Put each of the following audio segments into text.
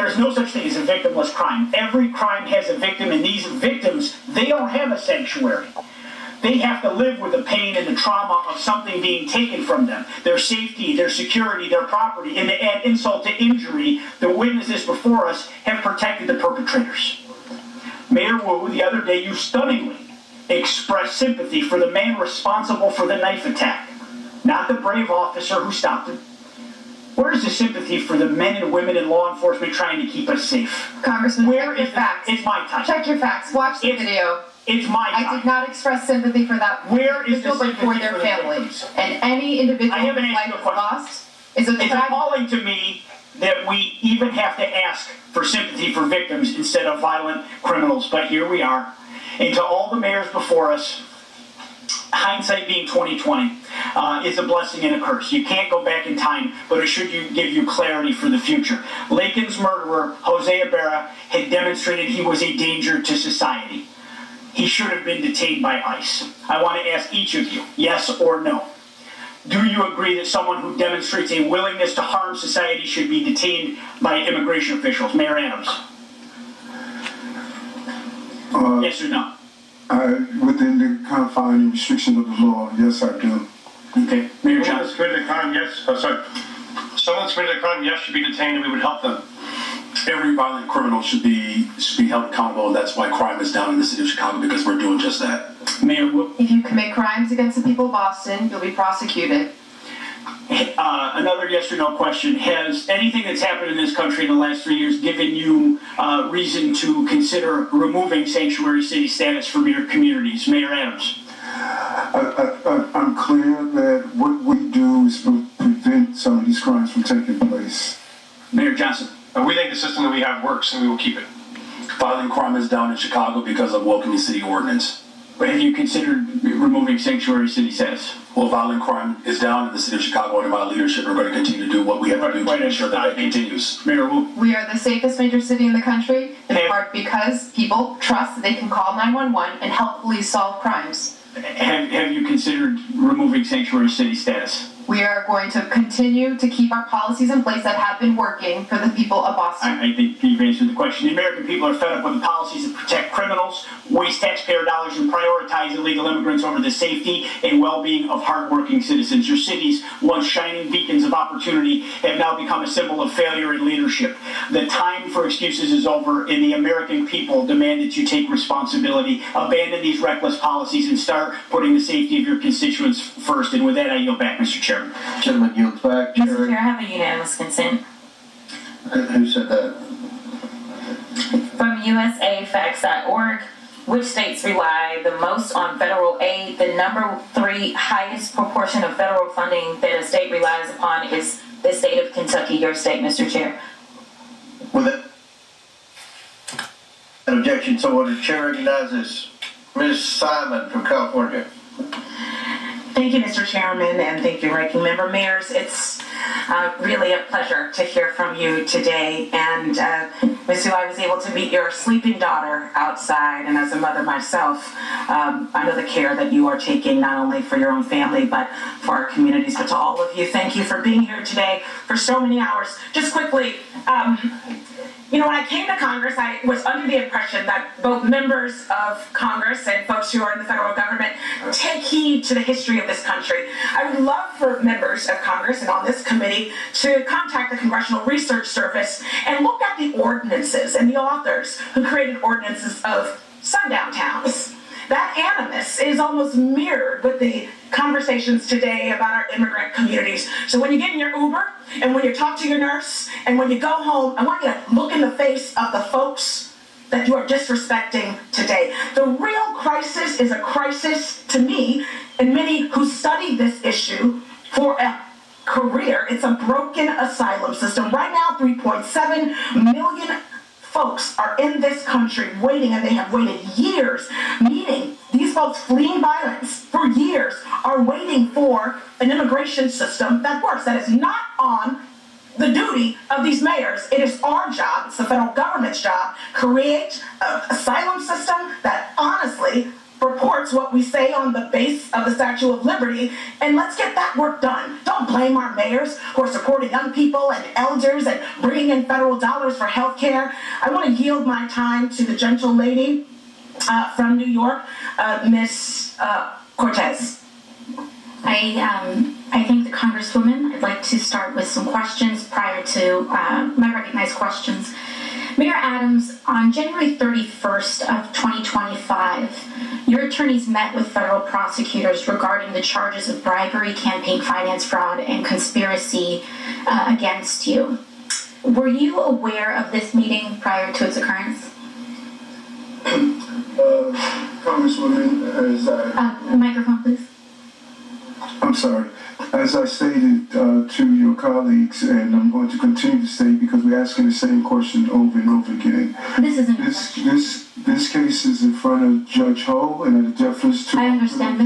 There is no such thing as a victimless crime. Every crime has a victim, and these victims, they don't have a sanctuary. They have to live with the pain and the trauma of something being taken from them. Their safety, their security, their property, and to add insult to injury, the witnesses before us have protected the perpetrators. Mayor Wu, the other day, you stunningly expressed sympathy for the man responsible for the knife attack, not the brave officer who stopped him. Where is the sympathy for the men and women in law enforcement trying to keep us safe? Congressman, where check is your facts. It's my time. Check your facts. Watch the video. It's my time. I did not express sympathy for that Where is the individual, but for their family. And any individual whose life is lost is a It's appalling to me that we even have to ask for sympathy for victims instead of violent criminals, but here we are. And to all the mayors before us, hindsight being 20/20 is a blessing and a curse. You can't go back in time, but it should give you clarity for the future. Lakin's murderer, Jose Ibarra, had demonstrated he was a danger to society. He should have been detained by ICE. I want to ask each of you, yes or no. Do you agree that someone who demonstrates a willingness to harm society should be detained by immigration officials? Mayor Adams. Yes or no? Within the confines and restrictions of the law, yes, I do. Okay. Mayor Someone Johnson. that's committed a crime, yes. Someone that's committed a crime, yes, should be detained, and we would help them. Every violent criminal should be held accountable, and that's why crime is down in the city of Chicago, because we're doing just that. Mayor Wu. If you commit crimes against the people of Boston, you'll be prosecuted. Another yes or no question. Has anything that's happened in this country in the last 3 years given you reason to consider removing sanctuary city status from your communities? Mayor Adams. I'm clear that what we do is prevent some of these crimes from taking place. Mayor Johnson. We think the system that we have works, and we will keep it. Violent crime is down in Chicago because of welcoming city ordinance. But have you considered removing sanctuary city status? Well, violent crime is down in the city of Chicago under my leadership. We're going to continue to do what we have to do to ensure that continues. Mayor Wu. We are the safest major city in the country, in part because people trust that they can call 911 and help police solve crimes. Have you considered removing sanctuary city status? We are going to continue to keep our policies in place that have been working for the people of Boston. I think you've answered the question. The American people are fed up with the policies that protect criminals, waste taxpayer dollars, and prioritize illegal immigrants over the safety and well-being of hardworking citizens. Your cities, once shining beacons of opportunity, have now become a symbol of failure in leadership. The time for excuses is over, and the American people demand that you take responsibility, abandon these reckless policies, and start putting the safety of your constituents first. And with that, I yield back, Mr. Chairman. Gentleman yields back. Mr. Chair, I have a unanimous consent. Who said that? From usafacts.org, which states rely the most on federal aid? The number 3 highest proportion of federal funding that a state relies upon is the state of Kentucky, your state, Mr. Chair. With it, an objection so ordered. Chair recognizes Ms. Simon from California. Thank you, Mr. Chairman, and thank you, Ranking Member Mayors. It's really a pleasure to hear from you today. And Ms. Hu, I was able to meet your sleeping daughter outside, and as a mother myself, I know the care that you are taking not only for your own family, but for our communities. But to all of you, thank you for being here today for so many hours. Just quickly, when I came to Congress, I was under the impression that both members of Congress and folks who are in the federal government take heed to the history of this country. I would love for members of Congress and on this committee to contact the Congressional Research Service and look at the ordinances and the authors who created ordinances of sundown towns. That animus is almost mirrored with the conversations today about our immigrant communities. So when you get in your Uber, and when you talk to your nurse, and when you go home, I want you to look in the face of the folks that you are disrespecting today. The real crisis is a crisis, to me, and many who study this issue for a career. It's a broken asylum system. Right now, 3.7 million folks are in this country waiting, and they have waited years, meaning these folks fleeing violence for years are waiting for an immigration system that works. That is not on the duty of these mayors. It is our job, it's the federal government's job, create an asylum system that honestly reports what we say on the base of the Statue of Liberty, and let's get that work done. Don't blame our mayors who are supporting young people and elders and bringing in federal dollars for health care. I want to yield my time to the gentle lady from New York, Miss Cortez. I thank the Congresswoman. I'd like to start with some questions prior to my recognized questions. Mayor Adams, on January 31st of 2025, your attorneys met with federal prosecutors regarding the charges of bribery, campaign finance fraud, and conspiracy against you. Were you aware of this meeting prior to its occurrence? Congresswoman, Microphone, please. I'm sorry. As I stated to your colleagues, and I'm going to continue to state because we're asking the same question over and over again. This isn't a This question. this case is in front of Judge Ho, and at a deference to I understand.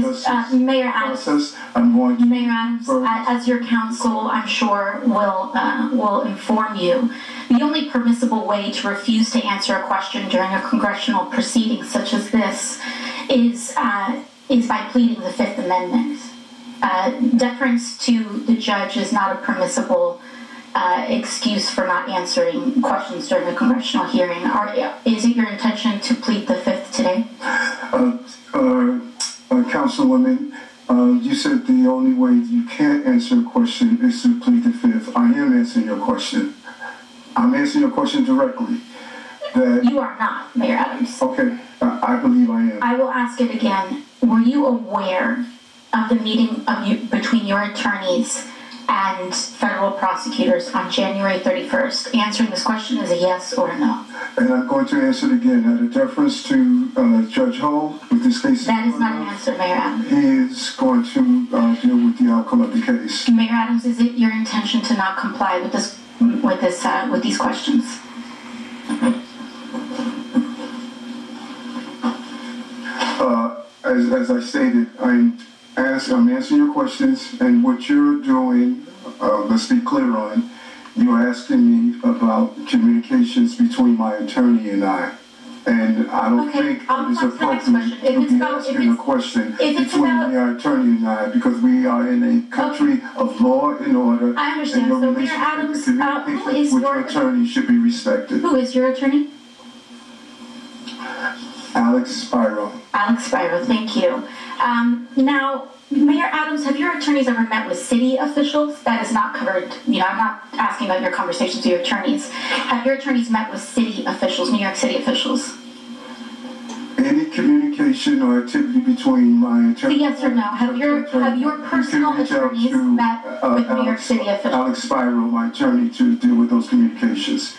Mayor Adams. process, I'm going to. Mayor Adams, as your counsel, I'm sure will inform you. The only permissible way to refuse to answer a question during a congressional proceeding such as this is by pleading the Fifth Amendment. Deference to the judge is not a permissible excuse for not answering questions during a congressional hearing. Is it your intention to plead the Fifth today? Councilwoman, you said the only way you can't answer a question is to plead the Fifth. I am answering your question. I'm answering your question directly. You are not, Mayor Adams. Okay, I believe I am. I will ask it again. Were you aware of the meeting between your attorneys and federal prosecutors on January 31st? Answering this question is a yes or a no. And I'm going to answer it again. Out of deference to Judge Ho, with this case. That is not an answer, Mayor Adams. He is going to deal with the outcome of the case. Mayor Adams, is it your intention to not comply with these questions? As I stated, I'm answering your questions, and what you're doing, let's be clear on, you're asking me about communications between my attorney and I. And I don't think it's appropriate to be asking a question between your attorney and I, because we are in a country of law and order. I understand. And your So, Mayor Adams, who is with your your attorney should be respected. Who is your attorney? Alex Spiro. Alex Spiro, thank you. Now, Mayor Adams, have your attorneys ever met with city officials? That is not covered. I'm not asking about your conversations with your attorneys. Have your attorneys met with city officials, New York City officials? Any communication or activity between my attorney? Yes or no? Have your personal attorneys met with New York City officials? Alex Spiro, my attorney, to deal with those communications.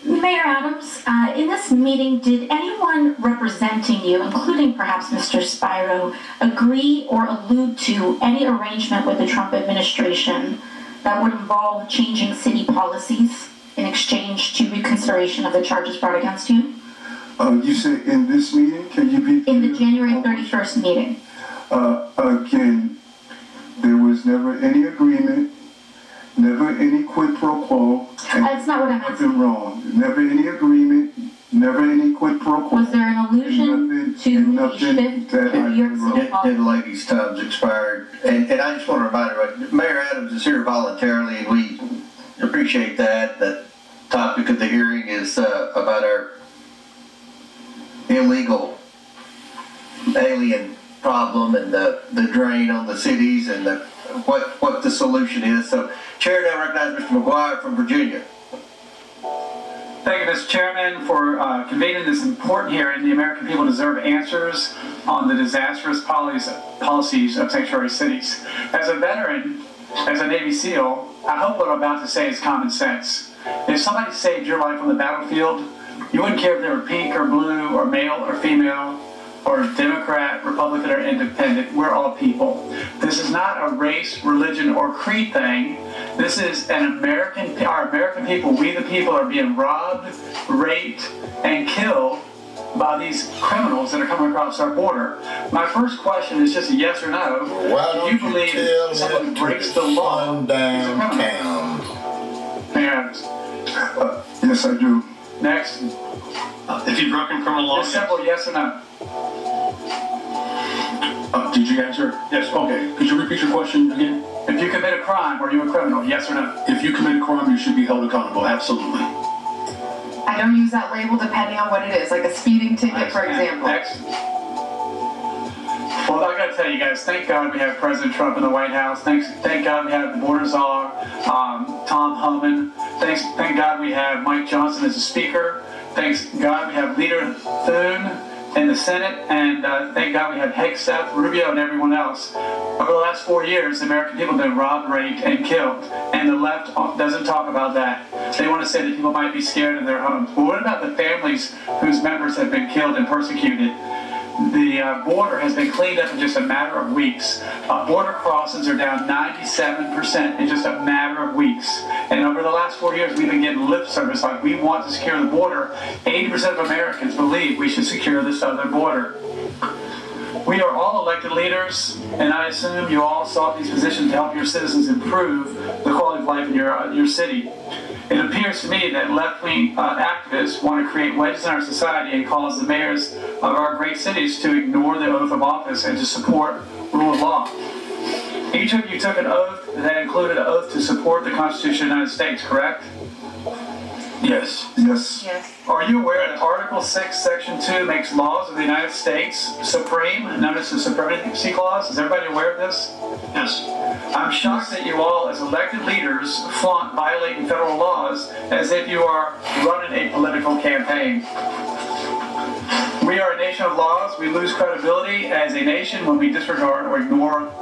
Mayor Adams, in this meeting, did anyone representing you, including perhaps Mr. Spiro, agree or allude to any arrangement with the Trump administration that would involve changing city policies in exchange to reconsideration of the charges brought against you? You said in this meeting? Can you be clear? In the January 31st meeting. Again, there was never any agreement, never any quid pro quo. That's not what I meant. Nothing wrong. Never any agreement, never any quid pro quo. Was there an allusion to a shift to New York City policy? The lady's time's expired. And I just want to remind everybody, Mayor Adams is here voluntarily, and we appreciate that. The topic of the hearing is about our illegal alien problem and the drain on the cities and what the solution is. So, Chair, now recognize Mr. McGuire from Virginia. Thank you, Mr. Chairman, for convening this important hearing. The American people deserve answers on the disastrous policies of sanctuary cities. As a veteran, as a Navy SEAL, I hope what I'm about to say is common sense. If somebody saved your life on the battlefield, you wouldn't care if they were pink or blue or male or female or Democrat, Republican, or Independent. We're all people. This is not a race, religion, or creed thing. This is our American people. We the people are being robbed, raped, and killed by these criminals that are coming across our border. My first question is just a yes or no. Do you believe someone who breaks the law is a criminal? Mayor Adams. Yes, I do. Next. If you've broken criminal law, Just simple yes or no. Did you answer? Yes. Okay, could you repeat your question again? If you commit a crime, are you a criminal? Yes or no? If you commit a crime, you should be held accountable, absolutely. I don't use that label depending on what it is, like a speeding ticket, for example. Next. Well, I gotta tell you guys, thank God we have President Trump in the White House. Thank God we have the border czar, Tom Homan. Thank God we have Mike Johnson as a speaker. Thanks God we have Leader Thune in the Senate, and thank God we have Hegseth, Rubio, and everyone else. Over the last 4 years, the American people have been robbed, raped, and killed, and the left doesn't talk about that. They want to say that people might be scared in their homes. But what about the families whose members have been killed and persecuted? The border has been cleaned up in just a matter of weeks. Border crossings are down 97% in just a matter of weeks. And over the last 4 years, we've been getting lip service like we want to secure the border. 80% of Americans believe we should secure the southern border. We are all elected leaders, and I assume you all sought these positions to help your citizens improve the quality of life in your city. It appears to me that left-wing activists want to create wedges in our society and cause the mayors of our great cities to ignore the oath of office and to support rule of law. Each of you took an oath that included an oath to support the Constitution of the United States, correct? Yes. Yes. Are you aware that Article 6, Section 2 makes laws of the United States supreme, known as the Supremacy Clause? Is everybody aware of this? Yes. I'm shocked that you all, as elected leaders, flaunt violating federal laws as if you are running a political campaign. We are a nation of laws. We lose credibility as a nation when we disregard or ignore